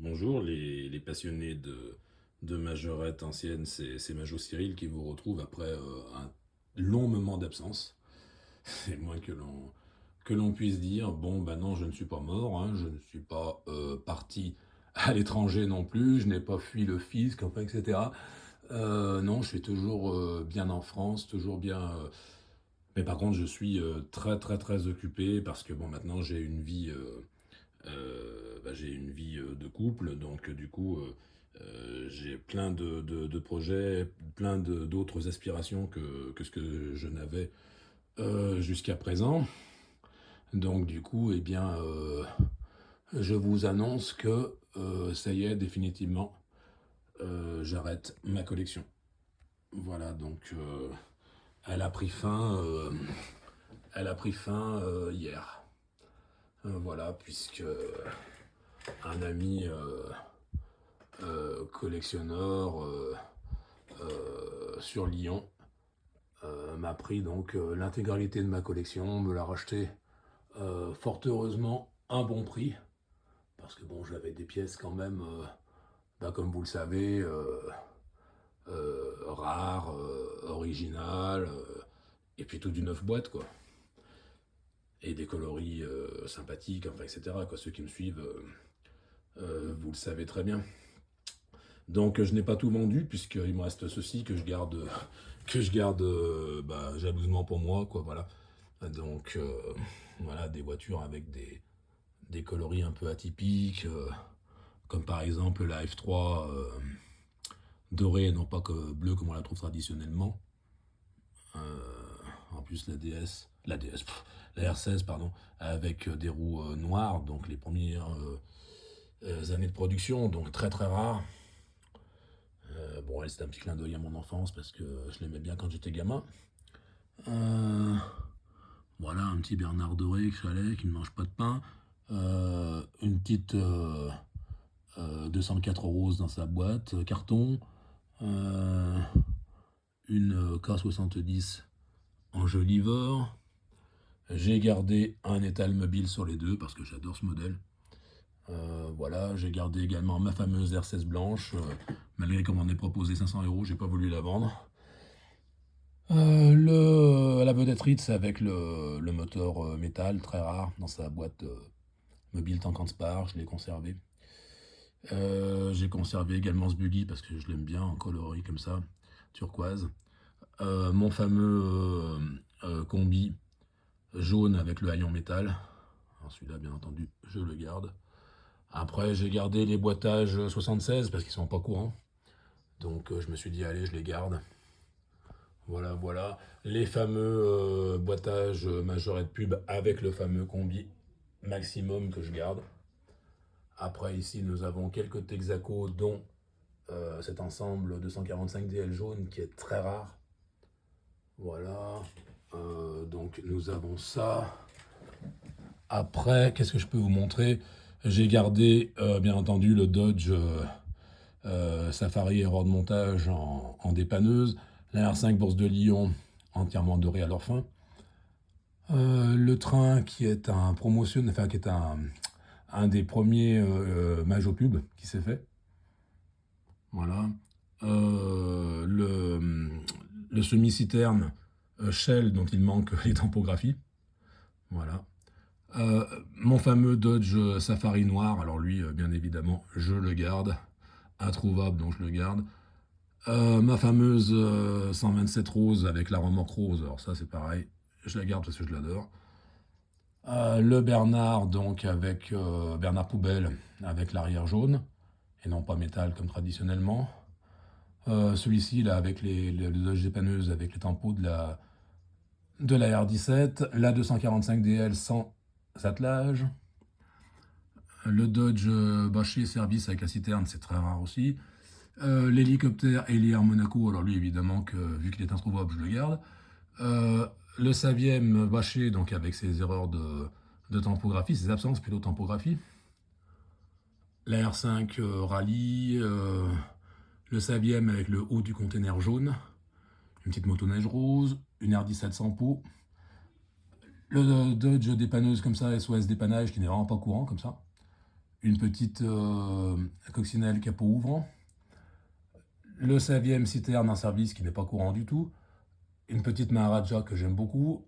Bonjour, les passionnés de majorettes anciennes, c'est Majo Cyril qui vous retrouve après un long moment d'absence. C'est le moins que l'on puisse dire. Bon, bah non, je ne suis pas mort, hein, je ne suis pas parti à l'étranger non plus, je n'ai pas fui le fisc, enfin, etc. Non, je suis toujours bien en France, toujours bien. Mais par contre, je suis très très très occupé parce que bon, maintenant j'ai une vie. J'ai une vie de couple, donc du coup, j'ai plein de projets, plein d'autres aspirations que ce que je n'avais jusqu'à présent. Donc du coup, eh bien, je vous annonce que ça y est, définitivement, j'arrête ma collection. Voilà, donc elle a pris fin, hier. Voilà, puisque un ami collectionneur sur Lyon m'a pris donc l'intégralité de ma collection, me l'a racheté fort heureusement un bon prix, parce que bon, j'avais des pièces quand même, comme vous le savez, rares, originales, et puis tout du neuf boîtes, quoi. Et des coloris sympathiques, enfin, etc. Quoi. Ceux qui me suivent, vous le savez très bien. Donc je n'ai pas tout vendu, puisqu'il me reste ceci que je garde, jalousement pour moi, quoi, voilà. Donc voilà, des voitures avec des coloris un peu atypiques, comme par exemple la F3 dorée, non pas que bleue comme on la trouve traditionnellement. En plus la R16, pardon, avec des roues noires, donc les premières années de production, donc très très rare. Bon, elle, c'était un petit clin d'œil à mon enfance parce que je l'aimais bien quand j'étais gamin. Euh, voilà, un petit Bernard doré que j'allais, qui ne mange pas de pain. Une petite 204 roses dans sa boîte, carton. Euh, une K70 en Jolivor. J'ai gardé un étal mobile sur les deux parce que j'adore ce modèle. Voilà, j'ai gardé également ma fameuse R16 blanche. Malgré qu'on m'en ait proposé 500 euros, j'ai pas voulu la vendre. La vedette Ritz avec le moteur métal, très rare, dans sa boîte mobile Tank Spar, je l'ai conservé. J'ai conservé également ce buggy parce que je l'aime bien en coloris comme ça, turquoise. Mon fameux combi jaune avec le haillon métal. Alors celui-là, bien entendu, je le garde. Après, j'ai gardé les boîtages 76 parce qu'ils sont pas courants. Donc je me suis dit, allez, je les garde. Voilà, voilà. Les fameux boîtages majorette pub avec le fameux combi maximum que je garde. Après, ici, nous avons quelques Texaco, dont cet ensemble 245 DL jaune qui est très rare. Voilà. Donc, nous avons ça. Après, qu'est-ce que je peux vous montrer? J'ai gardé, bien entendu, le Dodge Safari erreur de montage en dépanneuse. La R5 Bourse de Lyon, entièrement dorée à leur fin. Le train qui est un promotion, enfin qui est un des premiers Majo pub qui s'est fait. Voilà. Le semi-citerne Shell dont il manque les tampographies. Voilà. Mon fameux Dodge Safari noir, alors lui, bien évidemment, je le garde. Introuvable, donc je le garde. Ma fameuse 127 rose avec la remorque rose, alors ça c'est pareil, je la garde parce que je l'adore. Le Bernard, donc avec Bernard Poubelle, avec l'arrière jaune, et non pas métal comme traditionnellement. Celui-ci, là, avec le Dodge dépanneuse, avec les tampons de la R17. La 245 DL sans attelage. Le Dodge Bachet Service avec la citerne, c'est très rare aussi. L'hélicoptère Héliair Monaco, alors lui, évidemment, que vu qu'il est introuvable, je le garde. Le Saviem Bachet, donc avec ses erreurs de tempographie, ses absences plutôt de tempographie. La R5 Rallye, le Saviem avec le haut du container jaune, une petite motoneige rose, une R17 sans pot, le Dodge dépanneuse comme ça, SOS dépannage qui n'est vraiment pas courant comme ça, une petite coccinelle capot ouvrant, le Saviem citerne en service qui n'est pas courant du tout, une petite Maharaja que j'aime beaucoup,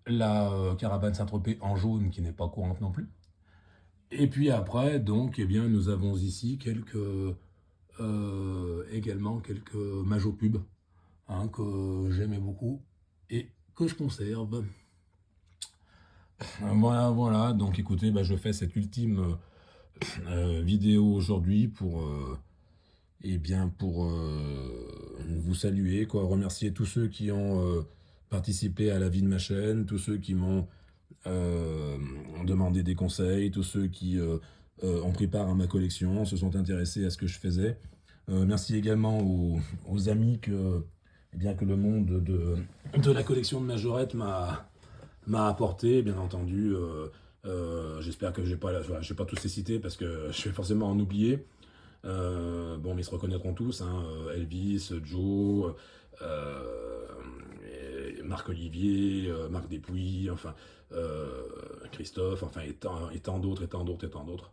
la Caravane Saint-Tropez en jaune qui n'est pas courante non plus. Et puis après, donc, eh bien, nous avons ici également quelques Majo Pub hein, que j'aimais beaucoup et que je conserve. Voilà, voilà. Donc, écoutez, bah, je fais cette ultime vidéo aujourd'hui pour vous saluer, quoi, remercier tous ceux qui ont participé à la vie de ma chaîne, tous ceux qui m'ont demandé des conseils, tous ceux qui ont pris part à ma collection, se sont intéressés à ce que je faisais. Merci également aux amis que le monde de la collection de Majorette m'a apporté, bien entendu. J'espère que je vais pas tous les citer parce que je vais forcément en oublier. Bon, mais ils se reconnaîtront tous, hein, Elvis, Joe, Marc Olivier, Marc Despouilly, enfin, Christophe, enfin, et tant d'autres, et tant d'autres, et tant d'autres.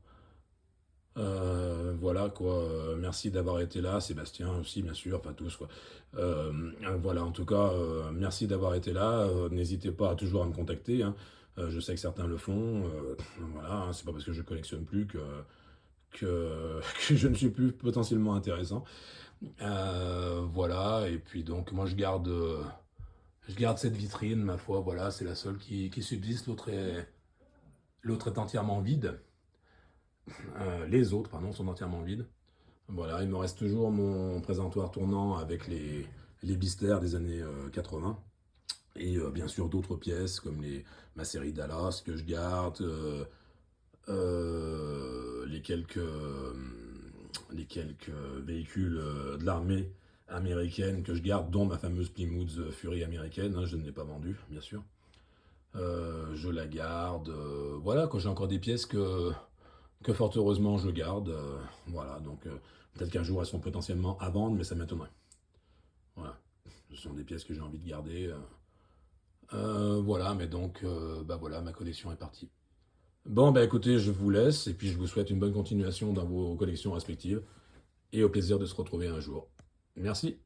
Voilà quoi, merci d'avoir été là, Sébastien aussi bien sûr, enfin tous quoi. Voilà, en tout cas, merci d'avoir été là, n'hésitez pas à toujours à me contacter, hein. Je sais que certains le font, voilà, hein, c'est pas parce que je collectionne plus que je ne suis plus potentiellement intéressant. Voilà, et puis donc moi je garde cette vitrine, ma foi, voilà, c'est la seule qui subsiste, l'autre est entièrement vide. Les autres, pardon, sont entièrement vides. Voilà, il me reste toujours mon présentoir tournant avec les blisters des années 80. Et bien sûr d'autres pièces comme ma série Dallas que je garde, les quelques véhicules de l'armée américaine que je garde, dont ma fameuse Plymouth Fury américaine, hein, je ne l'ai pas vendue, bien sûr. Je la garde, voilà, quand j'ai encore des pièces que fort heureusement je garde, voilà, donc peut-être qu'un jour elles seront potentiellement à vendre, mais ça m'étonnerait. Voilà, ce sont des pièces que j'ai envie de garder. Voilà, mais donc, bah voilà, ma collection est partie. Bon, bah écoutez, je vous laisse, et puis je vous souhaite une bonne continuation dans vos collections respectives, et au plaisir de se retrouver un jour. Merci.